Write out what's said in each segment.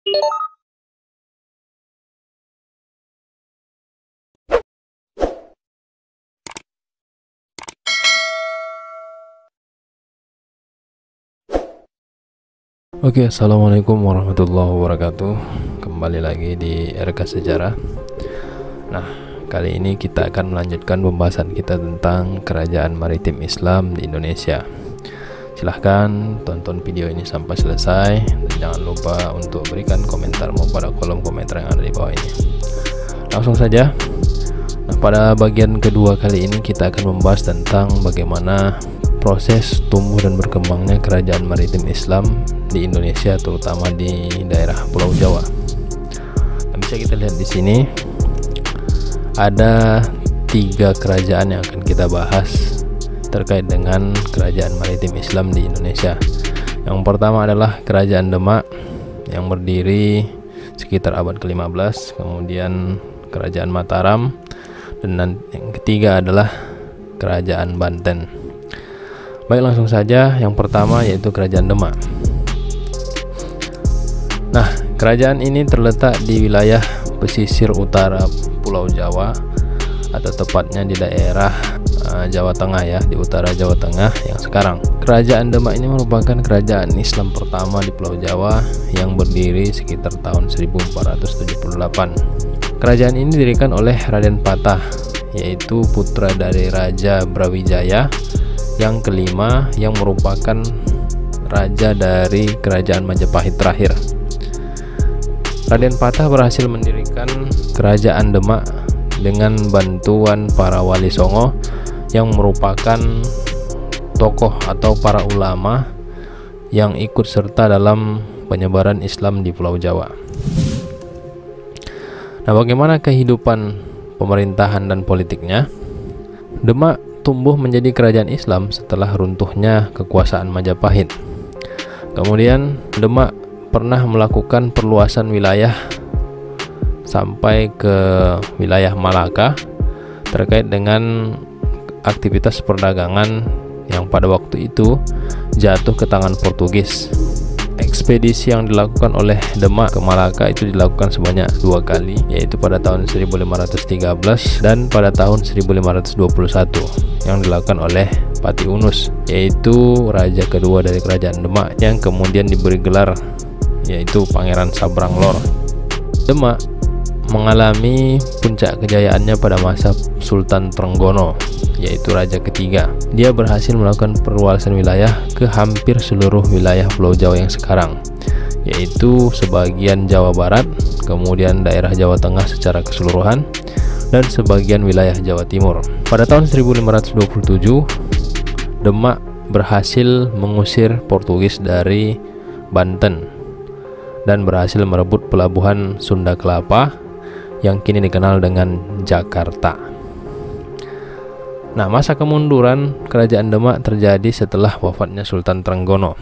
Oke, assalamualaikum warahmatullahi wabarakatuh. Kembali lagi di RK Sejarah. Nah, kali ini kita akan melanjutkan pembahasan kita tentang kerajaan maritim Islam di Indonesia. Silahkan tonton video ini sampai selesai dan jangan lupa untuk berikan komentarmu pada kolom komentar yang ada di bawah ini. Langsung saja. Nah, pada bagian kedua kali ini kita akan membahas tentang bagaimana proses tumbuh dan berkembangnya kerajaan maritim Islam di Indonesia, terutama di daerah Pulau Jawa. Nah, bisa kita lihat di sini ada 3 kerajaan yang akan kita bahas terkait dengan kerajaan maritim Islam di Indonesia. Yang pertama adalah Kerajaan Demak yang berdiri sekitar abad ke-15, kemudian Kerajaan Mataram, dan yang ketiga adalah Kerajaan Banten. Baik, langsung saja. Yang pertama yaitu Kerajaan Demak. Nah, kerajaan ini terletak di wilayah pesisir utara Pulau Jawa, atau tepatnya di daerah Jawa Tengah ya, di utara Jawa Tengah yang sekarang. Kerajaan Demak ini merupakan kerajaan Islam pertama di Pulau Jawa yang berdiri sekitar tahun 1478. Kerajaan ini didirikan oleh Raden Patah, yaitu putra dari Raja Brawijaya yang kelima, yang merupakan raja dari kerajaan Majapahit terakhir. Raden Patah berhasil mendirikan kerajaan Demak dengan bantuan para wali songo yang merupakan tokoh atau para ulama yang ikut serta dalam penyebaran Islam di Pulau Jawa. Nah, bagaimana kehidupan pemerintahan dan politiknya? Demak tumbuh menjadi kerajaan Islam setelah runtuhnya kekuasaan Majapahit. Kemudian Demak pernah melakukan perluasan wilayah sampai ke wilayah Malaka terkait dengan aktivitas perdagangan yang pada waktu itu jatuh ke tangan Portugis. Ekspedisi yang dilakukan oleh Demak ke Malaka itu dilakukan sebanyak 2 kali, yaitu pada tahun 1513 dan pada tahun 1521, yang dilakukan oleh Pati Unus, yaitu raja kedua dari kerajaan Demak yang kemudian diberi gelar yaitu Pangeran Sabranglor. Demak mengalami puncak kejayaannya pada masa Sultan Trenggono, yaitu raja ketiga. Dia berhasil melakukan perluasan wilayah ke hampir seluruh wilayah Pulau Jawa yang sekarang, yaitu sebagian Jawa Barat, kemudian daerah Jawa Tengah secara keseluruhan, dan sebagian wilayah Jawa Timur. Pada tahun 1527, Demak berhasil mengusir Portugis dari Banten dan berhasil merebut pelabuhan Sunda Kelapa yang kini dikenal dengan Jakarta. Nah, masa kemunduran kerajaan Demak terjadi setelah wafatnya Sultan Trenggono.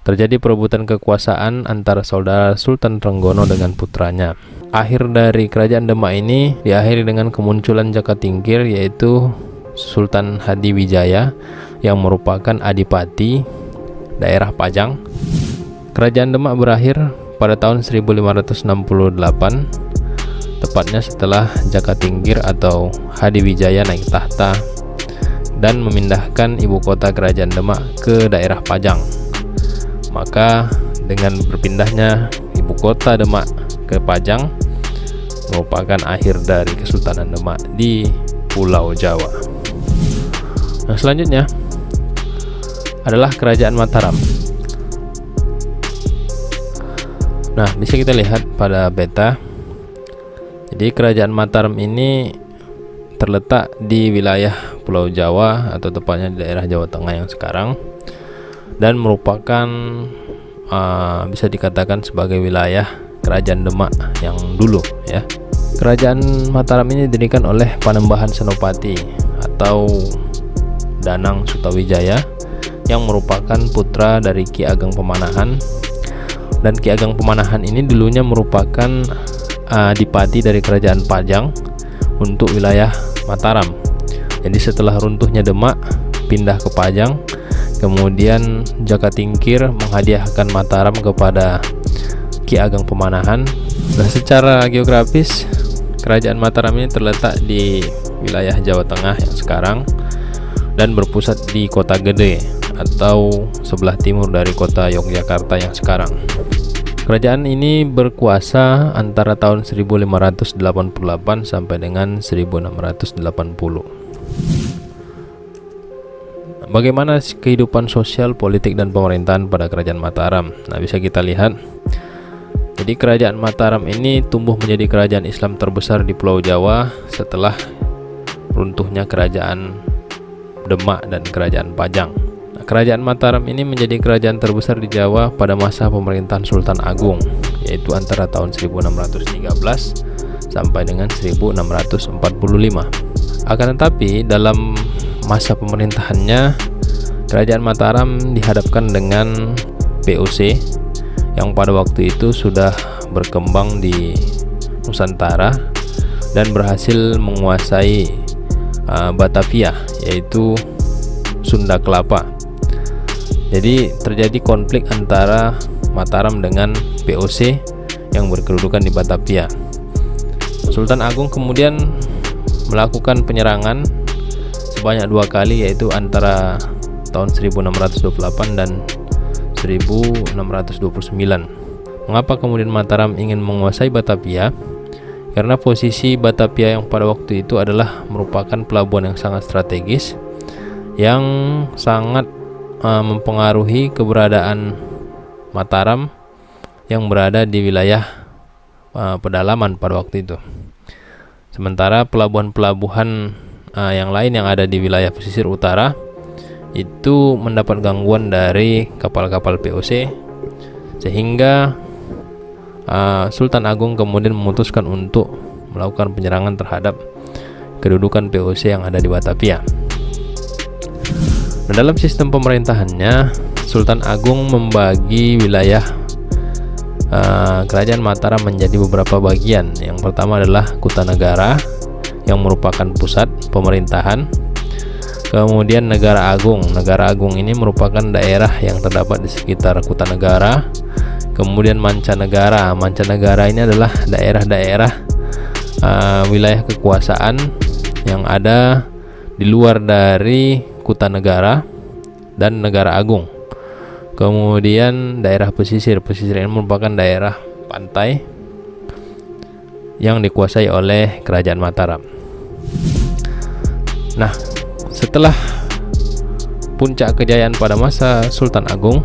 Terjadi perebutan kekuasaan antara saudara Sultan Trenggono dengan putranya. Akhir dari kerajaan Demak ini diakhiri dengan kemunculan Jaka Tingkir, yaitu Sultan Hadiwijaya yang merupakan adipati daerah Pajang. Kerajaan Demak berakhir pada tahun 1568, tepatnya setelah Jaka Tingkir atau Hadiwijaya naik tahta dan memindahkan ibu kota kerajaan Demak ke daerah Pajang. Maka dengan berpindahnya ibu kota Demak ke Pajang merupakan akhir dari Kesultanan Demak di Pulau Jawa. Nah, selanjutnya adalah Kerajaan Mataram. Nah, bisa kita lihat pada peta. Jadi kerajaan Mataram ini terletak di wilayah Pulau Jawa, atau tepatnya di daerah Jawa Tengah yang sekarang, dan merupakan bisa dikatakan sebagai wilayah kerajaan Demak yang dulu ya. Kerajaan Mataram ini didirikan oleh Panembahan Senopati atau Danang Sutawijaya yang merupakan putra dari Ki Ageng Pemanahan. Dan Ki Ageng Pemanahan ini dulunya merupakan adipati dari kerajaan Pajang untuk wilayah Mataram. Jadi setelah runtuhnya Demak, pindah ke Pajang. Kemudian Jaka Tingkir menghadiahkan Mataram kepada Ki Ageng Pemanahan. Nah, secara geografis Kerajaan Mataram ini terletak di wilayah Jawa Tengah yang sekarang dan berpusat di Kota Gede atau sebelah timur dari kota Yogyakarta yang sekarang. Kerajaan ini berkuasa antara tahun 1588 sampai dengan 1680. Bagaimana kehidupan sosial, politik, dan pemerintahan pada Kerajaan Mataram? Nah, bisa kita lihat. Jadi Kerajaan Mataram ini tumbuh menjadi kerajaan Islam terbesar di Pulau Jawa setelah runtuhnya Kerajaan Demak dan Kerajaan Pajang. Nah, Kerajaan Mataram ini menjadi kerajaan terbesar di Jawa pada masa pemerintahan Sultan Agung, yaitu antara tahun 1613 sampai dengan 1645. Akan tetapi dalam masa pemerintahannya, Kerajaan Mataram dihadapkan dengan VOC yang pada waktu itu sudah berkembang di Nusantara dan berhasil menguasai Batavia, yaitu Sunda Kelapa. Jadi terjadi konflik antara Mataram dengan VOC yang berkedudukan di Batavia. Sultan Agung kemudian melakukan penyerangan sebanyak 2 kali, yaitu antara tahun 1628 dan 1629. Mengapa kemudian Mataram ingin menguasai Batavia? Karena posisi Batavia yang pada waktu itu adalah merupakan pelabuhan yang sangat strategis, yang sangat mempengaruhi keberadaan Mataram yang berada di wilayah pedalaman pada waktu itu. Sementara pelabuhan-pelabuhan yang lain yang ada di wilayah pesisir utara itu mendapat gangguan dari kapal-kapal VOC, sehingga Sultan Agung kemudian memutuskan untuk melakukan penyerangan terhadap kedudukan VOC yang ada di Batavia. Nah, dalam sistem pemerintahannya, Sultan Agung membagi wilayah Kerajaan Mataram menjadi beberapa bagian. Yang pertama adalah Kutanegara yang merupakan pusat pemerintahan. Kemudian Negara Agung. Negara Agung ini merupakan daerah yang terdapat di sekitar Kutanegara. Kemudian Mancanegara. Mancanegara ini adalah daerah-daerah wilayah kekuasaan yang ada di luar dari Kutanegara dan Negara Agung. Kemudian daerah pesisir. Pesisir ini merupakan daerah pantai yang dikuasai oleh Kerajaan Mataram. Nah, setelah puncak kejayaan pada masa Sultan Agung,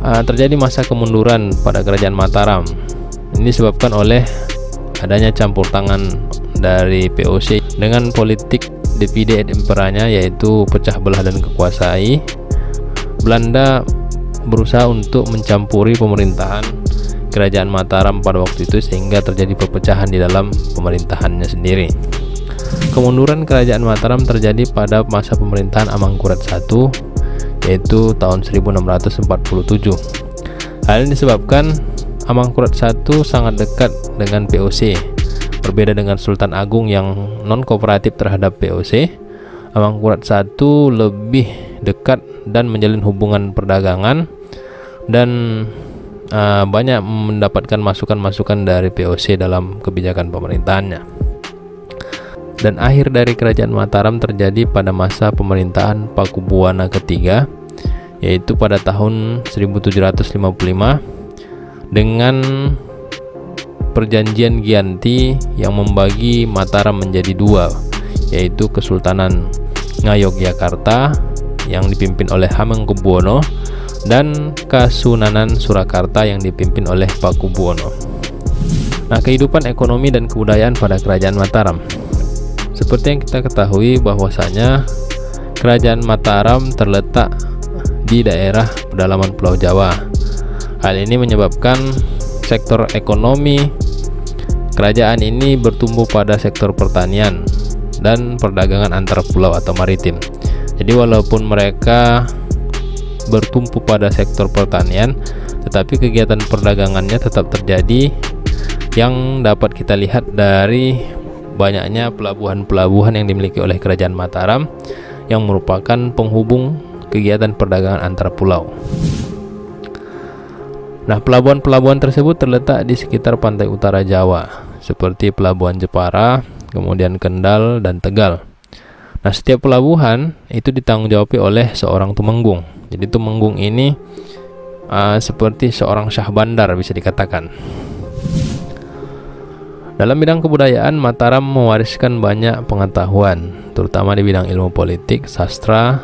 terjadi masa kemunduran pada Kerajaan Mataram. Ini disebabkan oleh adanya campur tangan dari VOC dengan politik divide et imperanya, yaitu pecah belah dan kekuasai. Belanda berusaha untuk mencampuri pemerintahan Kerajaan Mataram pada waktu itu, sehingga terjadi perpecahan di dalam pemerintahannya sendiri. Kemunduran Kerajaan Mataram terjadi pada masa pemerintahan Amangkurat I, yaitu tahun 1647. Hal ini disebabkan Amangkurat I sangat dekat dengan VOC. Berbeda dengan Sultan Agung yang non-kooperatif terhadap VOC, Amangkurat I lebih dekat dan menjalin hubungan perdagangan dan banyak mendapatkan masukan-masukan dari VOC dalam kebijakan pemerintahannya. Dan akhir dari Kerajaan Mataram terjadi pada masa pemerintahan Pakubuwana ketiga, yaitu pada tahun 1755 dengan perjanjian Giyanti yang membagi Mataram menjadi 2, yaitu Kesultanan Ngayogyakarta yang dipimpin oleh Hamengkubuwono dan Kasunanan Surakarta yang dipimpin oleh Pakubuwono. Nah, kehidupan ekonomi dan kebudayaan pada Kerajaan Mataram. Seperti yang kita ketahui bahwasanya Kerajaan Mataram terletak di daerah pedalaman Pulau Jawa. Hal ini menyebabkan sektor ekonomi kerajaan ini bertumbuh pada sektor pertanian dan perdagangan antar pulau atau maritim. Jadi walaupun mereka bertumpu pada sektor pertanian, tetapi kegiatan perdagangannya tetap terjadi, yang dapat kita lihat dari banyaknya pelabuhan-pelabuhan yang dimiliki oleh Kerajaan Mataram yang merupakan penghubung kegiatan perdagangan antar pulau. Nah, pelabuhan-pelabuhan tersebut terletak di sekitar pantai utara Jawa, seperti Pelabuhan Jepara, kemudian Kendal, dan Tegal. Nah, setiap pelabuhan itu ditanggung-jawabi oleh seorang tumenggung. Jadi tumenggung ini seperti seorang syah bandar bisa dikatakan. Dalam bidang kebudayaan, Mataram mewariskan banyak pengetahuan, terutama di bidang ilmu politik, sastra,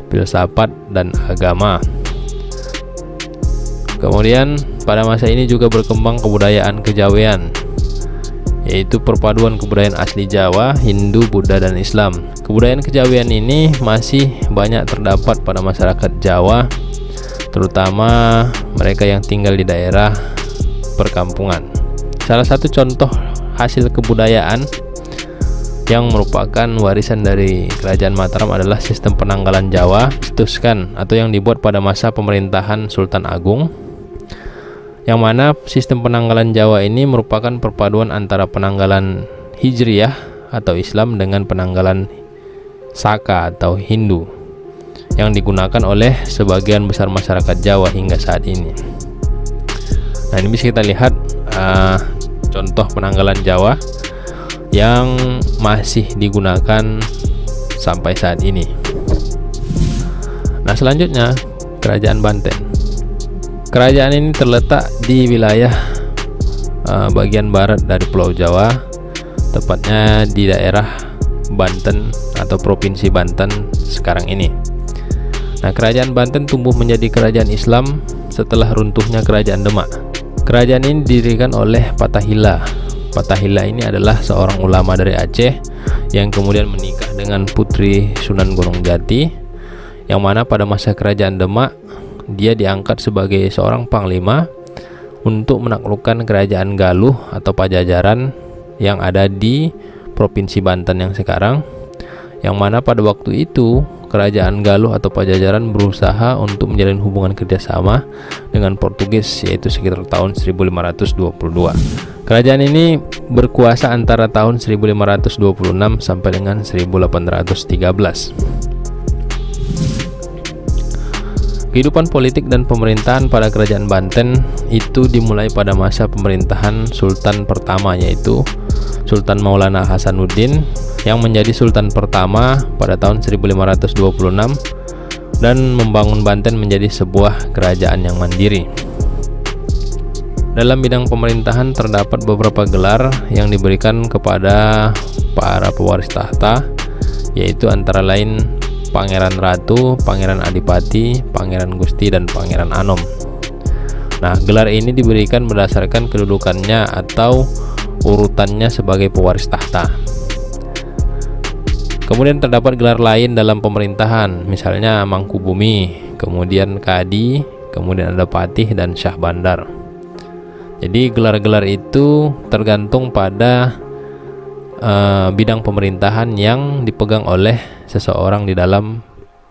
filsafat, dan agama. Kemudian pada masa ini juga berkembang kebudayaan kejawian, yaitu perpaduan kebudayaan asli Jawa, Hindu, Buddha, dan Islam. Kebudayaan kejawian ini masih banyak terdapat pada masyarakat Jawa, terutama mereka yang tinggal di daerah perkampungan. Salah satu contoh hasil kebudayaan yang merupakan warisan dari Kerajaan Mataram adalah sistem penanggalan Jawa Tuskan, atau yang dibuat pada masa pemerintahan Sultan Agung, yang mana sistem penanggalan Jawa ini merupakan perpaduan antara penanggalan Hijriyah atau Islam dengan penanggalan Saka atau Hindu yang digunakan oleh sebagian besar masyarakat Jawa hingga saat ini. Nah, ini bisa kita lihat contoh penanggalan Jawa yang masih digunakan sampai saat ini. Nah, selanjutnya Kerajaan Banten. Kerajaan ini terletak di wilayah bagian barat dari Pulau Jawa, tepatnya di daerah Banten atau Provinsi Banten sekarang ini. Nah, Kerajaan Banten tumbuh menjadi kerajaan Islam setelah runtuhnya Kerajaan Demak. Kerajaan ini didirikan oleh Fatahillah. Fatahillah ini adalah seorang ulama dari Aceh yang kemudian menikah dengan putri Sunan Gunung Jati, yang mana pada masa Kerajaan Demak dia diangkat sebagai seorang panglima untuk menaklukkan Kerajaan Galuh atau Pajajaran yang ada di Provinsi Banten yang sekarang, yang mana pada waktu itu Kerajaan Galuh atau Pajajaran berusaha untuk menjalin hubungan kerjasama dengan Portugis, yaitu sekitar tahun 1522. Kerajaan ini berkuasa antara tahun 1526 sampai dengan 1813. Kehidupan politik dan pemerintahan pada Kerajaan Banten itu dimulai pada masa pemerintahan Sultan pertama, yaitu Sultan Maulana Hasanuddin, yang menjadi Sultan pertama pada tahun 1526 dan membangun Banten menjadi sebuah kerajaan yang mandiri. Dalam bidang pemerintahan terdapat beberapa gelar yang diberikan kepada para pewaris tahta, yaitu antara lain Pangeran Ratu, Pangeran Adipati, Pangeran Gusti, dan Pangeran Anom. Nah, gelar ini diberikan berdasarkan kedudukannya atau urutannya sebagai pewaris tahta. Kemudian terdapat gelar lain dalam pemerintahan, misalnya Mangkubumi, kemudian Kadi, kemudian ada Patih dan Syah Bandar. Jadi gelar-gelar itu tergantung pada bidang pemerintahan yang dipegang oleh seseorang di dalam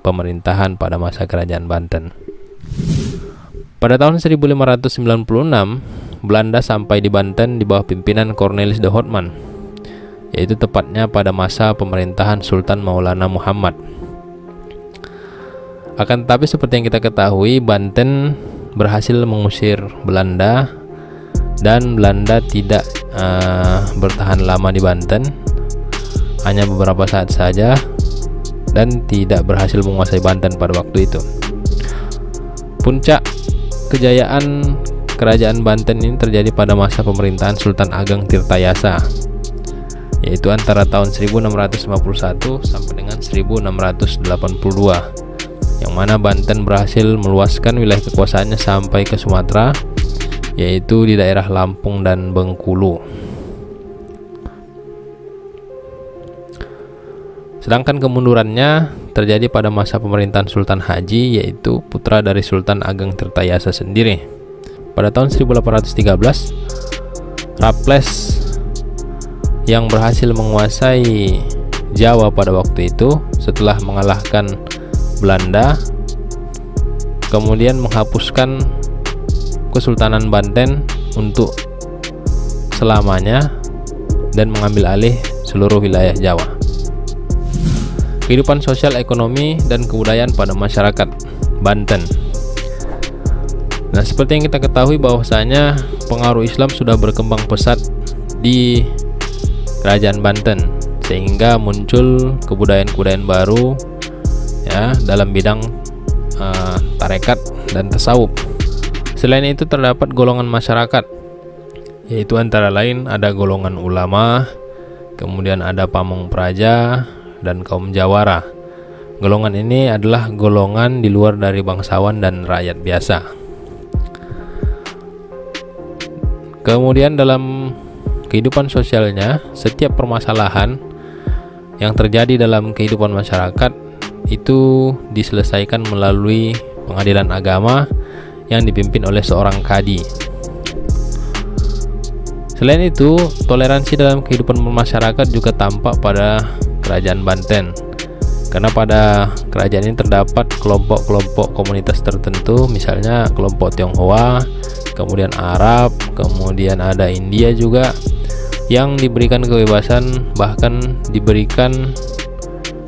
pemerintahan pada masa Kerajaan Banten. Pada tahun 1596, Belanda sampai di Banten di bawah pimpinan Cornelis de Houtman, yaitu tepatnya pada masa pemerintahan Sultan Maulana Muhammad. Akan tetapi seperti yang kita ketahui, Banten berhasil mengusir Belanda, dan Belanda tidak bertahan lama di Banten, hanya beberapa saat saja, dan tidak berhasil menguasai Banten pada waktu itu. Puncak kejayaan Kerajaan Banten ini terjadi pada masa pemerintahan Sultan Ageng Tirtayasa, yaitu antara tahun 1651 sampai dengan 1682, yang mana Banten berhasil meluaskan wilayah kekuasaannya sampai ke Sumatera, yaitu di daerah Lampung dan Bengkulu. Sedangkan kemundurannya terjadi pada masa pemerintahan Sultan Haji, yaitu putra dari Sultan Ageng Tirtayasa sendiri. Pada tahun 1813, Raffles yang berhasil menguasai Jawa pada waktu itu setelah mengalahkan Belanda, kemudian menghapuskan Kesultanan Banten untuk selamanya dan mengambil alih seluruh wilayah Jawa. Kehidupan sosial, ekonomi, dan kebudayaan pada masyarakat Banten. Nah, seperti yang kita ketahui bahwasanya pengaruh Islam sudah berkembang pesat di Kerajaan Banten, sehingga muncul kebudayaan-kebudayaan baru ya dalam bidang tarekat dan tasawuf. Selain itu terdapat golongan masyarakat, yaitu antara lain ada golongan ulama, kemudian ada pamong praja dan kaum jawara. Golongan ini adalah golongan di luar dari bangsawan dan rakyat biasa. Kemudian dalam kehidupan sosialnya, setiap permasalahan yang terjadi dalam kehidupan masyarakat itu diselesaikan melalui pengadilan agama yang dipimpin oleh seorang kadi. Selain itu, toleransi dalam kehidupan masyarakat juga tampak pada Kerajaan Banten, karena pada kerajaan ini terdapat kelompok-kelompok komunitas tertentu, misalnya kelompok Tionghoa, kemudian Arab, kemudian ada India juga, yang diberikan kebebasan, bahkan diberikan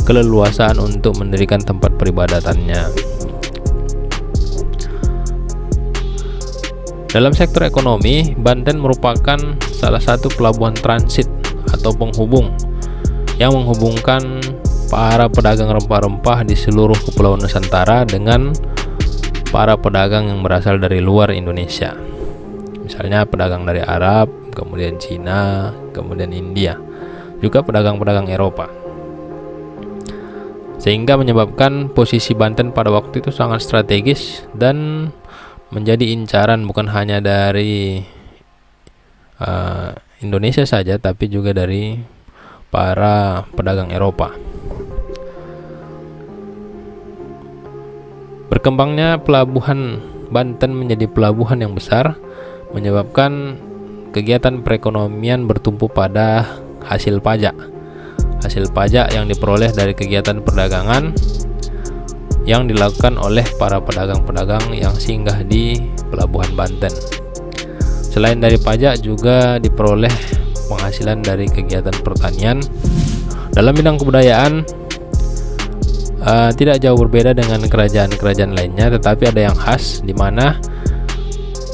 keleluasaan untuk mendirikan tempat peribadatannya. Dalam sektor ekonomi, Banten merupakan salah satu pelabuhan transit atau penghubung yang menghubungkan para pedagang rempah-rempah di seluruh Kepulauan Nusantara dengan para pedagang yang berasal dari luar Indonesia, misalnya pedagang dari Arab, kemudian Cina, kemudian India, juga pedagang-pedagang Eropa, sehingga menyebabkan posisi Banten pada waktu itu sangat strategis dan menjadi incaran bukan hanya dari Indonesia saja, tapi juga dari para pedagang Eropa. Berkembangnya pelabuhan Banten menjadi pelabuhan yang besar menyebabkan kegiatan perekonomian bertumpu pada hasil pajak. Hasil pajak yang diperoleh dari kegiatan perdagangan yang dilakukan oleh para pedagang-pedagang yang singgah di pelabuhan Banten. Selain dari pajak, juga diperoleh penghasilan dari kegiatan pertanian. Dalam bidang kebudayaan, tidak jauh berbeda dengan kerajaan-kerajaan lainnya, tetapi ada yang khas, di mana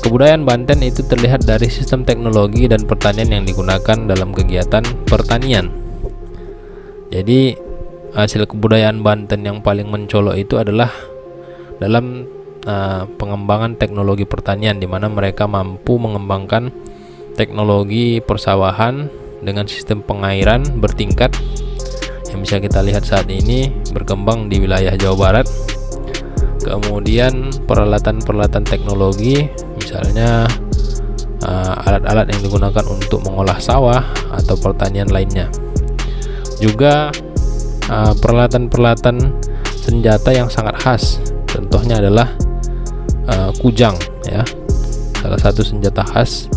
kebudayaan Banten itu terlihat dari sistem teknologi dan pertanian yang digunakan dalam kegiatan pertanian. Jadi hasil kebudayaan Banten yang paling mencolok itu adalah dalam pengembangan teknologi pertanian, di mana mereka mampu mengembangkan teknologi persawahan dengan sistem pengairan bertingkat yang bisa kita lihat saat ini berkembang di wilayah Jawa Barat. Kemudian peralatan-peralatan teknologi, misalnya alat-alat yang digunakan untuk mengolah sawah atau pertanian lainnya. Juga peralatan-peralatan senjata yang sangat khas, contohnya adalah kujang ya, salah satu senjata khas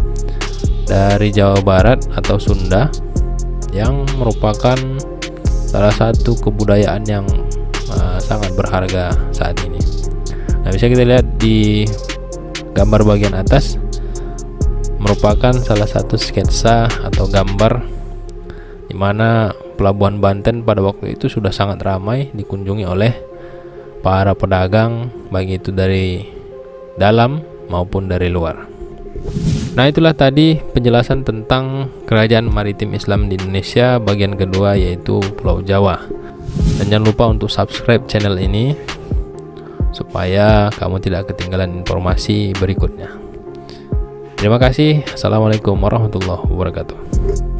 dari Jawa Barat atau Sunda yang merupakan salah satu kebudayaan yang sangat berharga saat ini. Nah, bisa kita lihat di gambar bagian atas, merupakan salah satu sketsa atau gambar di mana pelabuhan Banten pada waktu itu sudah sangat ramai dikunjungi oleh para pedagang, baik itu dari dalam maupun dari luar. Nah, itulah tadi penjelasan tentang Kerajaan Maritim Islam di Indonesia bagian kedua, yaitu Pulau Jawa. Dan jangan lupa untuk subscribe channel ini supaya kamu tidak ketinggalan informasi berikutnya. Terima kasih. Assalamualaikum warahmatullahi wabarakatuh.